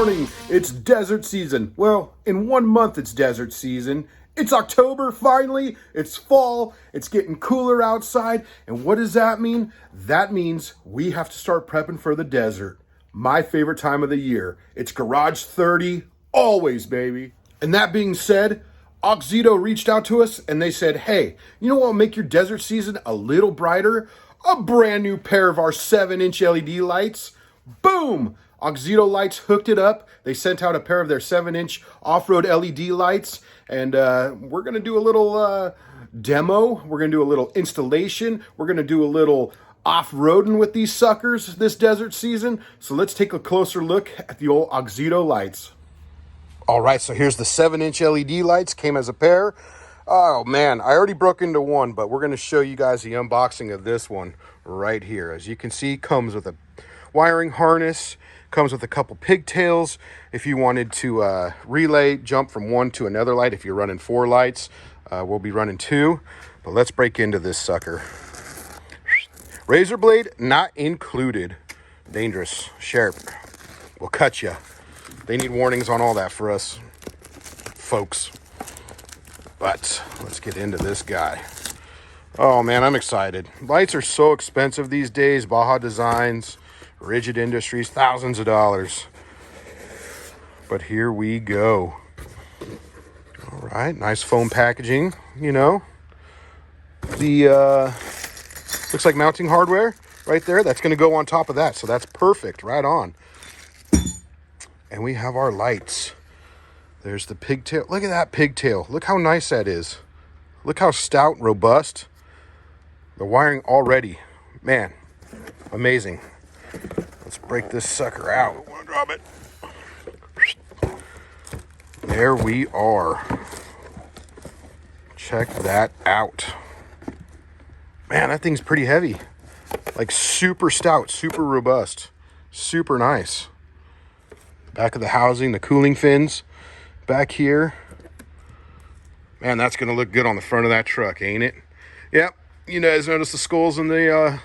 morning. It's desert season. Well, in 1 month it's desert season. It's October, finally. It's fall. It's getting cooler outside. And what does that mean? That means we have to start prepping for the desert. My favorite time of the year. It's Garage 30, always, baby. And that being said, Auxito reached out to us and they said, hey, you know what will make your desert season a little brighter? A brand new pair of our 7-inch LED lights. Boom! Auxito Lights hooked it up. They sent out a pair of their 7-inch off-road LED lights. And we're going to do a little demo. We're going to do a little installation. We're going to do a little off-roading with these suckers this desert season. So let's take a closer look at the old Auxito lights. All right, so here's the 7-inch LED lights. Came as a pair. Oh, man, I already broke into one, but we're going to show you guys the unboxing of this one right here. As you can see, comes with a wiring harness. Comes with a couple pigtails if you wanted to relay jump from one to another light. If you're running 4 lights, we'll be running 2. But let's break into this sucker. Razor blade not included. Dangerous, sharp, will cut you. They need warnings on all that for us folks. But let's get into this guy. Oh man, I'm excited. Lights are so expensive these days. Baja Designs, Rigid Industries, thousands of dollars. But here we go. All right, nice foam packaging, you know. The looks like mounting hardware right there. That's going to go on top of that, so that's perfect, right on. And we have our lights. There's the pigtail. Look at that pigtail. Look how nice that is. Look how stout, robust. The wiring already, man, amazing. Let's break this sucker out. I want to drop it. There we are. Check that out. Man, that thing's pretty heavy. Like super stout, super robust, super nice. Back of the housing, the cooling fins back here. Man, that's going to look good on the front of that truck, ain't it? Yep. You guys notice the skulls and the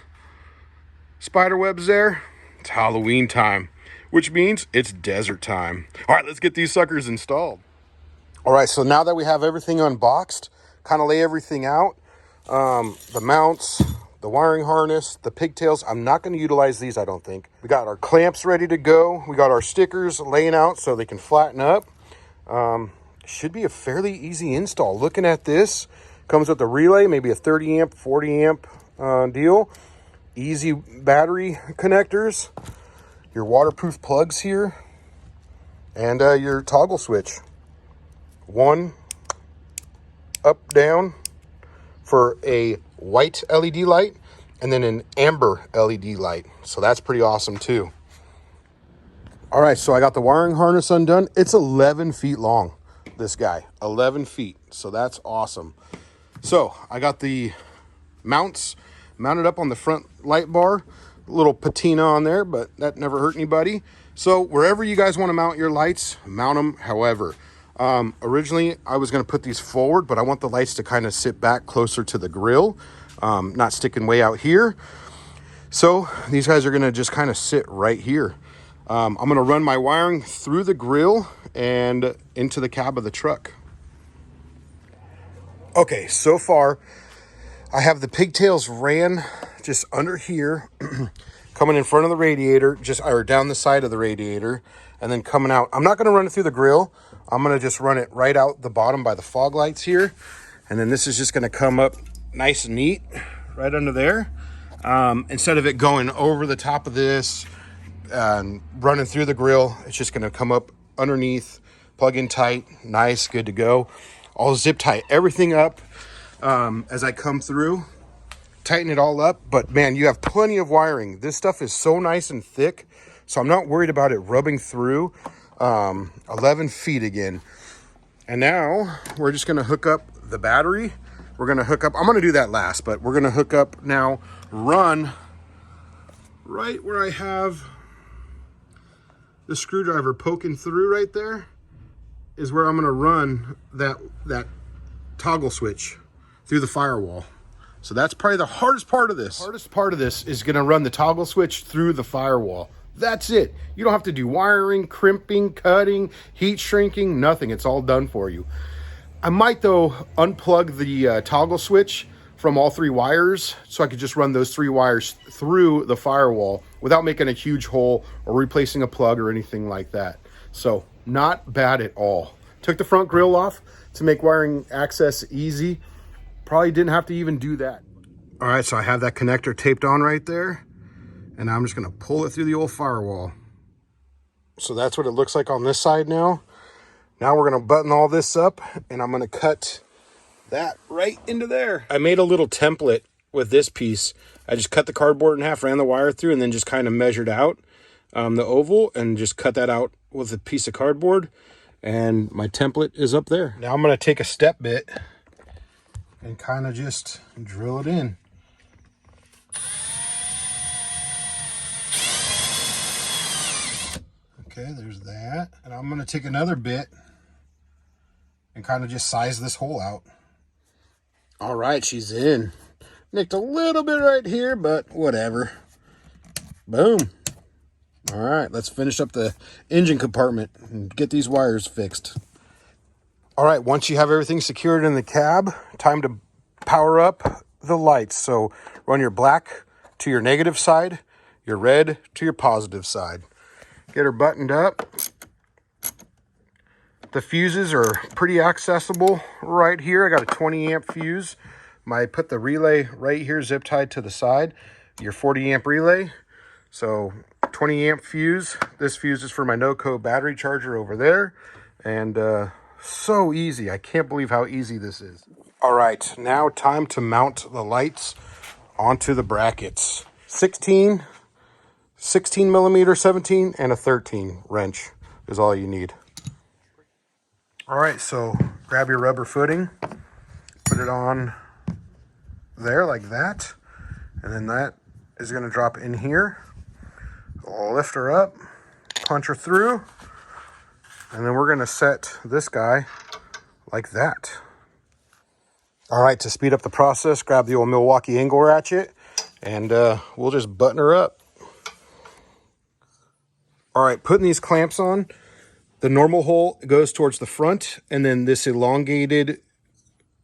spider webs there? It's Halloween time, which means it's desert time. All right, let's get these suckers installed. All right, so now that we have everything unboxed, kind of lay everything out, the mounts, the wiring harness, the pigtails. I'm not going to utilize these, I don't think. We got our clamps ready to go. We got our stickers laying out so they can flatten up. Should be a fairly easy install. Looking at this, comes with a relay, maybe a 30 amp, 40 amp deal. Easy battery connectors, your waterproof plugs here, and your toggle switch. One up, down for a white LED light, and then an amber LED light. So that's pretty awesome too. All right, so I got the wiring harness undone. It's 11 feet long, this guy, 11 feet. So that's awesome. So I got the mounts mounted up on the front light bar, a little patina on there, but that never hurt anybody. So wherever you guys want to mount your lights, mount them however. Originally I was going to put these forward, but I want the lights to kind of sit back closer to the grill, not sticking way out here. So these guys are going to just kind of sit right here. I'm going to run my wiring through the grill and into the cab of the truck. Okay, so far I have the pigtails ran just under here, coming in front of the radiator, or down the side of the radiator, and then coming out. I'm not going to run it through the grill. I'm going to just run it right out the bottom by the fog lights here. And then this is just going to come up nice and neat right under there. Instead of it going over the top of this and running through the grill, it's just going to come up underneath, plug in tight, nice, good to go. I'll zip tie everything up as I come through, tighten it all up. But man, you have plenty of wiring. This stuff is so nice and thick, so I'm not worried about it rubbing through. 11 feet again. And now we're just going to hook up the battery. We're going to hook up, I'm going to do that last, but we're going to hook up now, run right where I have the screwdriver poking through right there is where I'm going to run that toggle switch through the firewall. So that's probably the hardest part of this. The hardest part of this is going to run the toggle switch through the firewall. That's it. You don't have to do wiring, crimping, cutting, heat shrinking, nothing. It's all done for you. I might, though, unplug the toggle switch from all 3 wires so I could just run those 3 wires through the firewall without making a huge hole or replacing a plug or anything like that. So not bad at all. Took the front grill off to make wiring access easy. Probably didn't have to even do that. All right, so I have that connector taped on right there, and I'm just gonna pull it through the old firewall. So that's what it looks like on this side now. Now we're gonna button all this up, and I'm gonna cut that right into there. I made a little template with this piece. I just cut the cardboard in half, ran the wire through, and then just kind of measured out the oval and just cut that out with a piece of cardboard. And my template is up there. Now I'm gonna take a step bit and kind of just drill it in. Okay, there's that. And I'm gonna take another bit and kind of just size this hole out. All right, she's in. Nicked a little bit right here, but whatever. Boom. All right, let's finish up the engine compartment and get these wires fixed. All right, once you have everything secured in the cab, time to power up the lights. So run your black to your negative side, your red to your positive side. Get her buttoned up. The fuses are pretty accessible right here. I got a 20 amp fuse. I put the relay right here, zip tied to the side. Your 40 amp relay. So 20 amp fuse. This fuse is for my no-code battery charger over there. And so easy. I can't believe how easy this is. All right, now time to mount the lights onto the brackets. 16 millimeter, 17, and a 13 wrench is all you need. All right, so grab your rubber footing, put it on there like that, and then that is going to drop in here. I'll lift her up, punch her through, and then we're going to set this guy like that. All right, to speed up the process, grab the old Milwaukee angle ratchet, and we'll just button her up. All right, putting these clamps on, the normal hole goes towards the front, and then this elongated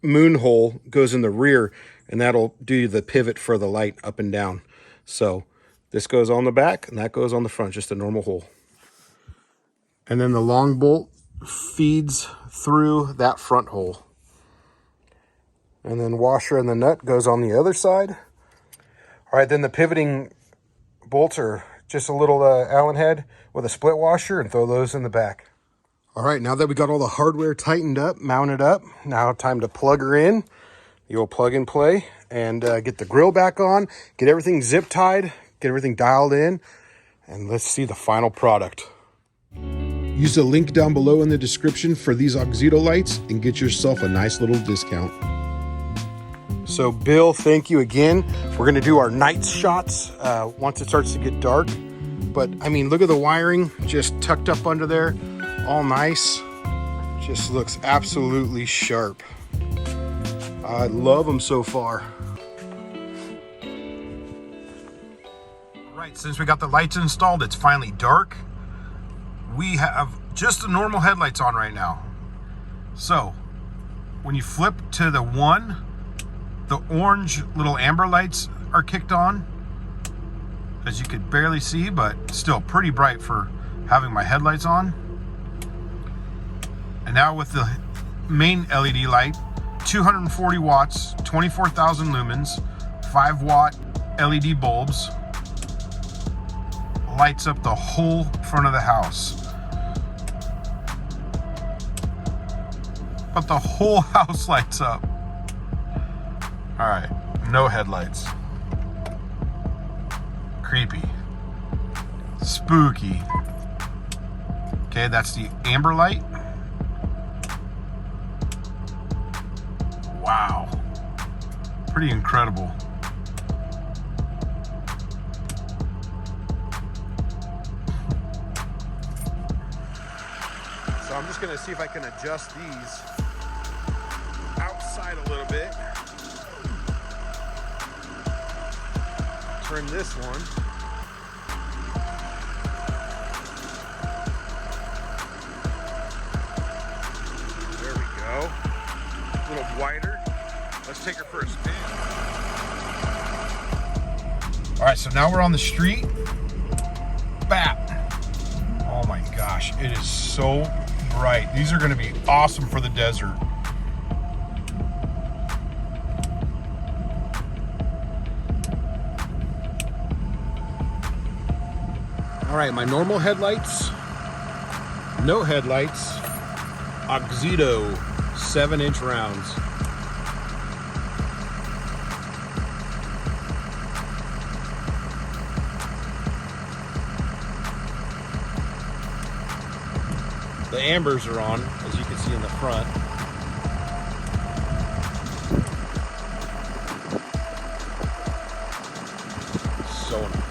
moon hole goes in the rear, and that'll do the pivot for the light up and down. So this goes on the back, and that goes on the front, just a normal hole. And then the long bolt feeds through that front hole. And then washer and the nut goes on the other side. All right, then the pivoting bolts are just a little Allen head with a split washer, and throw those in the back. All right, now that we got all the hardware tightened up, mounted up, now time to plug her in. The old plug and play, and get the grill back on, get everything zip tied, get everything dialed in, and let's see the final product. Use the link down below in the description for these Auxito lights and get yourself a nice little discount. So Bill, thank you again. We're gonna do our night shots once it starts to get dark. But I mean, look at the wiring just tucked up under there, all nice. Just looks absolutely sharp. I love them so far. All right, since we got the lights installed, it's finally dark. We have just the normal headlights on right now. So when you flip to the 1, the orange little amber lights are kicked on, as you could barely see, but still pretty bright for having my headlights on. And now with the main LED light, 240 watts, 24,000 lumens, 5 watt LED bulbs, lights up the whole front of the house. But the whole house lights up. All right, no headlights. Creepy. Spooky. Okay, that's the amber light. Wow. Pretty incredible. So I'm just gonna see if I can adjust these outside a little bit. Turn this one. go. A little wider. Let's take her for a spin. All right, so now we're on the street. Bap. Oh my gosh, it is so bright. These are gonna be awesome for the desert. All right, my normal headlights, no headlights, Auxito 7-inch rounds. The ambers are on, as you can see in the front. So nice.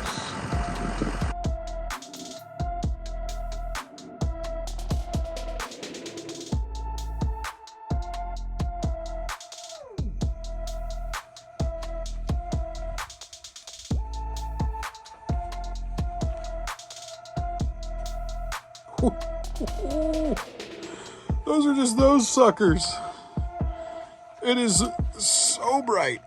Those are just those suckers. It is so bright.